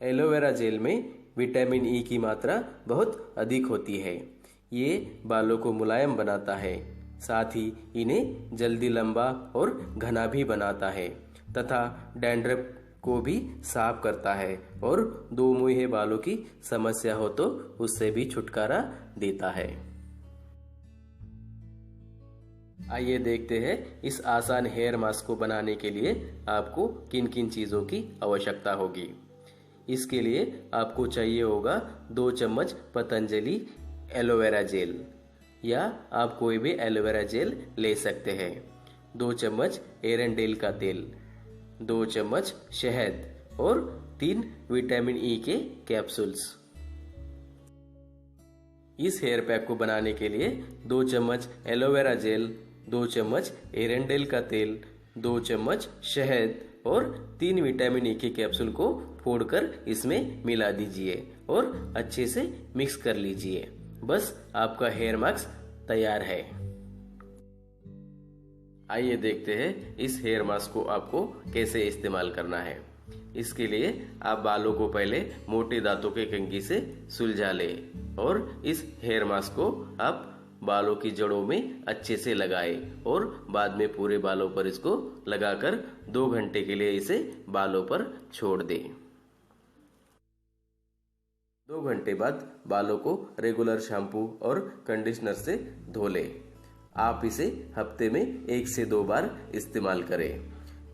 Aloe vera gel में vitamin E की मात्रा बहुत अधिक होती है। ये बालों को मुलायम बनाता है, साथ ही इन्हें जल्दी लंबा और घना भी बनाता है तथा डैंड्रफ को भी साफ करता है और दो मुंहे बालों की समस्या हो तो उससे भी छुटकारा देता है। आइए देखते हैं इस आसान हेयर मास्क को बनाने के लिए आपको किन किन चीज़ों की आवश्यकता होगी। इसके लिए आपको चाहिए होगा 2 चम्मच पतंजलि एलोवेरा जेल, या आप कोई भी एलोवेरा जेल ले सकते हैं। 2 चम्मच एरंडेल का तेल, 2 चम्मच शहद और 3 विटामिन ई के कैप्सूल्स। इस हेयर पैक को बनाने के लिए 2 चम्मच एलोवेरा जेल, 2 चम्मच एरंडेल का तेल, 2 चम्मच शहद और 3 विटामिन ई के कैप्सूल को फोड़कर इसमें मिला दीजिए और अच्छे से मिक्स कर लीजिए। बस आपका हेयर मास्क तैयार है। आइए देखते हैं इस हेयर मास्क को आपको कैसे इस्तेमाल करना है। इसके लिए आप बालों को पहले मोटे दांतों के कंघी से सुलझा लें और इस हेयर मास्क को आप बालों की जड़ों में अच्छे से लगाएं और बाद में पूरे बालों पर इसको लगाकर 2 घंटे के लिए इसे बालों पर छोड़ दें। 2 घंटे बाद बालों को रेगुलर शैम्पू और कंडीशनर से धो लें। आप इसे हफ्ते में 1 से 2 बार इस्तेमाल करें।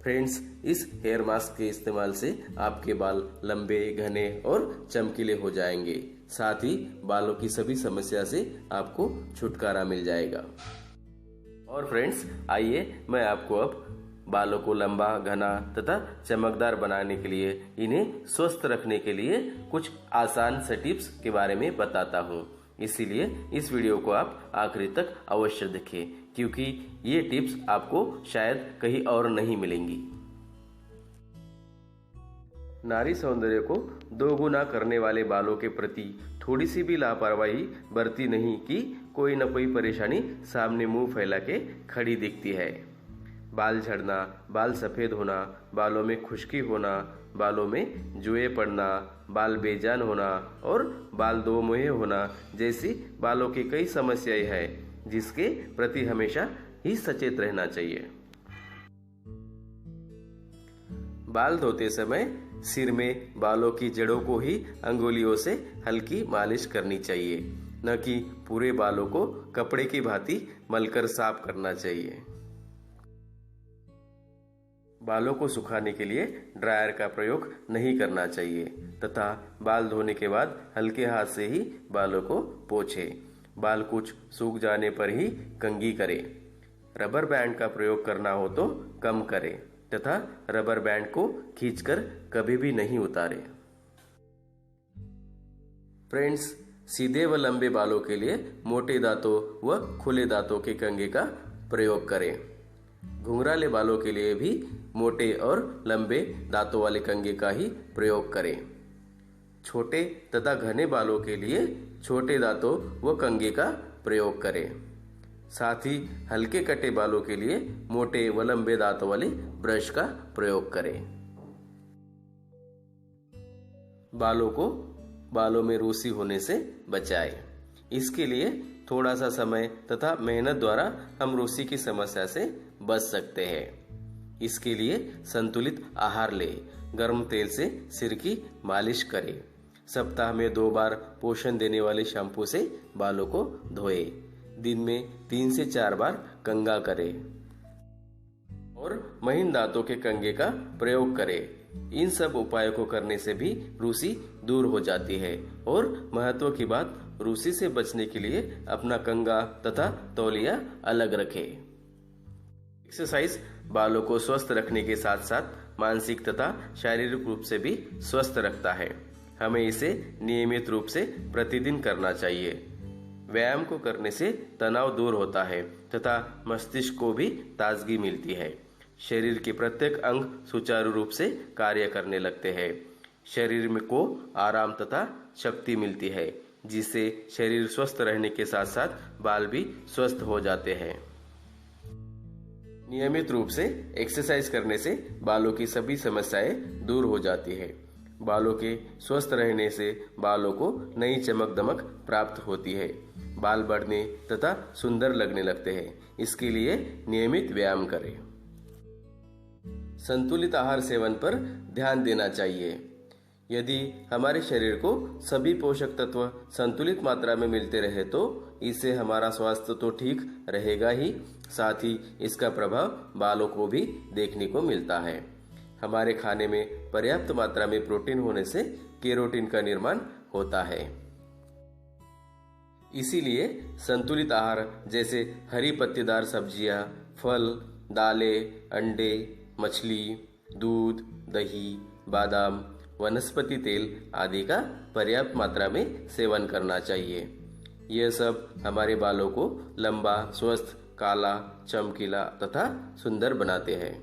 फ्रेंड्स, इस हेयर मास्क के इस्तेमाल से आपके बाल लंबे, घने और चमकीले हो जाएंगे। साथ ही बालों की सभी समस्या से आपको छुटकारा मिल जाएगा। और फ्रेंड्स, आइए मैं आपको अब बालों को लंबा, घना तथा चमकदार बनाने के लिए, इन्हें स्वस्थ रखने के लिए कुछ आसान से टिप्स के बारे में बताता हूँ। इसीलिए इस वीडियो को आप आखिरी तक अवश्य देखें, क्योंकि ये टिप्स आपको शायद कहीं और नहीं मिलेंगी। नारी सौंदर्य को दोगुना करने वाले बालों के प्रति थोड़ी सी भी लापरवाही बरती नहीं कि कोई न कोई परेशानी सामने मुंह फैला के खड़ी दिखती है। बाल झड़ना, बाल सफेद होना, बालों में खुश्की होना, बालों में जुए पड़ना, बाल बेजान होना और बाल दो मुहे होना जैसी बालों की कई समस्याएं हैं, जिसके प्रति हमेशा ही सचेत रहना चाहिए। बाल धोते समय सिर में बालों की जड़ों को ही अंगुलियों से हल्की मालिश करनी चाहिए, न कि पूरे बालों को कपड़े की भांति मलकर साफ करना चाहिए। बालों को सुखाने के लिए ड्रायर का प्रयोग नहीं करना चाहिए तथा बाल धोने के बाद हल्के हाथ से ही बालों को पोंछें। बाल कुछ सूख जाने पर ही कंघी करें। रबर बैंड का प्रयोग करना हो तो कम करें तथा रबर बैंड को खींचकर कभी भी नहीं उतारें। फ्रेंड्स, सीधे व लंबे बालों के लिए मोटे दांतों व खुले दांतों के कंघे का प्रयोग करें। घुंघराले बालों के लिए भी मोटे और लंबे दांतों वाले कंघे का ही प्रयोग करें। छोटे तथा घने बालों के लिए छोटे दांतों व कंघे का प्रयोग करें। साथ ही हल्के कटे बालों के लिए मोटे व लंबे दांतों वाले ब्रश का प्रयोग करें। बालों में रूसी होने से बचाएं। इसके लिए थोड़ा सा समय तथा मेहनत द्वारा हम रूसी की समस्या से बच सकते हैं। इसके लिए संतुलित आहार लें, गर्म तेल से सिर की मालिश करें, सप्ताह में 2 बार पोषण देने वाले शैम्पू से बालों को धोएं, दिन में 3 से 4 बार कंघा करें और महीन दांतों के कंघे का प्रयोग करें। इन सब उपायों को करने से भी रूसी दूर हो जाती है। और महत्व की बात, रूसी से बचने के लिए अपना कंघा तथा तौलिया अलग रखें। एक्सरसाइज बालों को स्वस्थ रखने के साथ साथ मानसिक तथा शारीरिक रूप से भी स्वस्थ रखता है। हमें इसे नियमित रूप से प्रतिदिन करना चाहिए। व्यायाम को करने से तनाव दूर होता है तथा मस्तिष्क को भी ताजगी मिलती है। शरीर के प्रत्येक अंग सुचारू रूप से कार्य करने लगते हैं। शरीर में को आराम तथा शक्ति मिलती है, जिससे शरीर स्वस्थ रहने के साथ साथ बाल भी स्वस्थ हो जाते हैं। नियमित रूप से एक्सरसाइज करने से बालों की सभी समस्याएं दूर हो जाती है। बालों के स्वस्थ रहने से बालों को नई चमक दमक प्राप्त होती है, बाल बढ़ने तथा सुंदर लगने लगते हैं। इसके लिए नियमित व्यायाम करें। संतुलित आहार सेवन पर ध्यान देना चाहिए। यदि हमारे शरीर को सभी पोषक तत्व संतुलित मात्रा में मिलते रहे तो इससे हमारा स्वास्थ्य तो ठीक रहेगा ही, साथ ही इसका प्रभाव बालों को भी देखने को मिलता है। हमारे खाने में पर्याप्त मात्रा में प्रोटीन होने से केरोटिन का निर्माण होता है। इसीलिए संतुलित आहार जैसे हरी पत्तेदार सब्जियां, फल, दालें, अंडे, मछली, दूध, दही, बादाम, वनस्पति तेल आदि का पर्याप्त मात्रा में सेवन करना चाहिए। यह सब हमारे बालों को लंबा, स्वस्थ, काला, चमकीला तथा सुंदर बनाते हैं।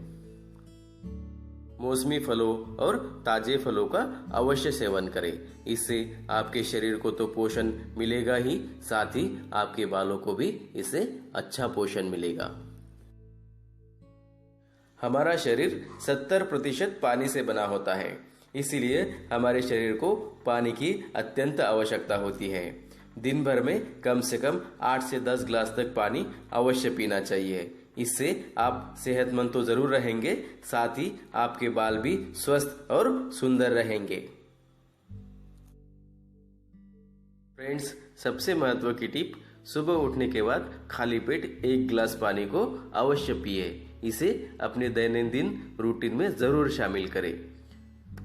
मौसमी फलों और ताजे फलों का अवश्य सेवन करें। इससे आपके शरीर को तो पोषण मिलेगा ही, साथ ही आपके बालों को भी इससे अच्छा पोषण मिलेगा। हमारा शरीर 70% पानी से बना होता है, इसीलिए हमारे शरीर को पानी की अत्यंत आवश्यकता होती है। दिन भर में कम से कम 8 से 10 गिलास तक पानी अवश्य पीना चाहिए। इससे आप सेहतमंद तो जरूर रहेंगे, साथ ही आपके बाल भी स्वस्थ और सुंदर रहेंगे। फ्रेंड्स, सबसे महत्व की टिप, सुबह उठने के बाद खाली पेट 1 गिलास पानी को अवश्य पिए। इसे अपने दैनंदिन रूटीन में जरूर शामिल करें,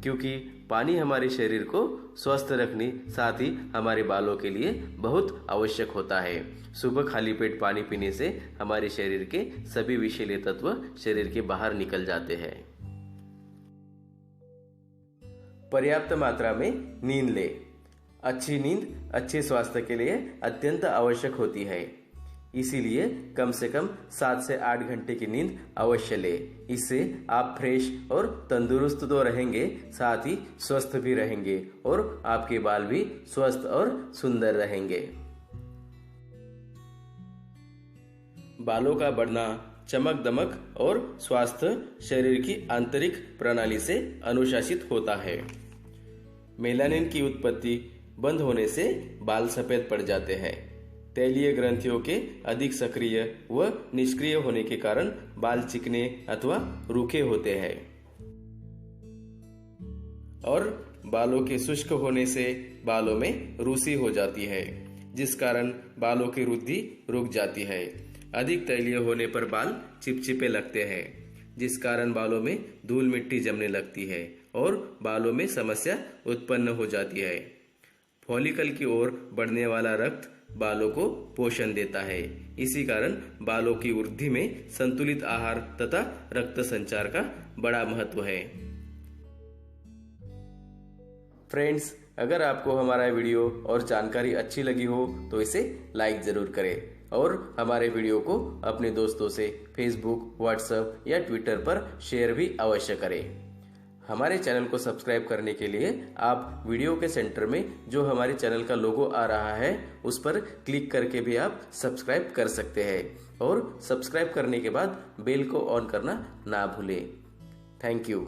क्योंकि पानी हमारे शरीर को स्वस्थ रखने, साथ ही हमारे बालों के लिए बहुत आवश्यक होता है। सुबह खाली पेट पानी पीने से हमारे शरीर के सभी विषैले तत्व शरीर के बाहर निकल जाते हैं। पर्याप्त मात्रा में नींद ले। अच्छी नींद अच्छे स्वास्थ्य के लिए अत्यंत आवश्यक होती है, इसीलिए कम से कम 7 से 8 घंटे की नींद अवश्य ले। इससे आप फ्रेश और तंदुरुस्त तो रहेंगे, साथ ही स्वस्थ भी रहेंगे और आपके बाल भी स्वस्थ और सुंदर रहेंगे। बालों का बढ़ना, चमक दमक और स्वास्थ्य शरीर की आंतरिक प्रणाली से अनुशासित होता है। मेलानिन की उत्पत्ति बंद होने से बाल सफेद पड़ जाते हैं। तैलीय ग्रंथियों के अधिक सक्रिय व निष्क्रिय होने के कारण बाल चिकने अथवा रूखे होते हैं और बालों के शुष्क होने से बालों में रूसी हो जाती है, जिस कारण बालों की वृद्धि रुक जाती है। अधिक तैलीय होने पर बाल चिपचिपे लगते हैं, जिस कारण बालों में धूल मिट्टी जमने लगती है और बालों में समस्या उत्पन्न हो जाती है। फॉलिकल की ओर बढ़ने वाला रक्त बालों को पोषण देता है। इसी कारण बालों की वृद्धि में संतुलित आहार तथा रक्त संचार का बड़ा महत्व है। फ्रेंड्स, अगर आपको हमारा वीडियो और जानकारी अच्छी लगी हो तो इसे लाइक जरूर करें और हमारे वीडियो को अपने दोस्तों से फेसबुक, व्हाट्सएप या ट्विटर पर शेयर भी अवश्य करें। हमारे चैनल को सब्सक्राइब करने के लिए आप वीडियो के सेंटर में जो हमारे चैनल का लोगो आ रहा है उस पर क्लिक करके भी आप सब्सक्राइब कर सकते हैं और सब्सक्राइब करने के बाद बेल को ऑन करना ना भूलें। Thank you.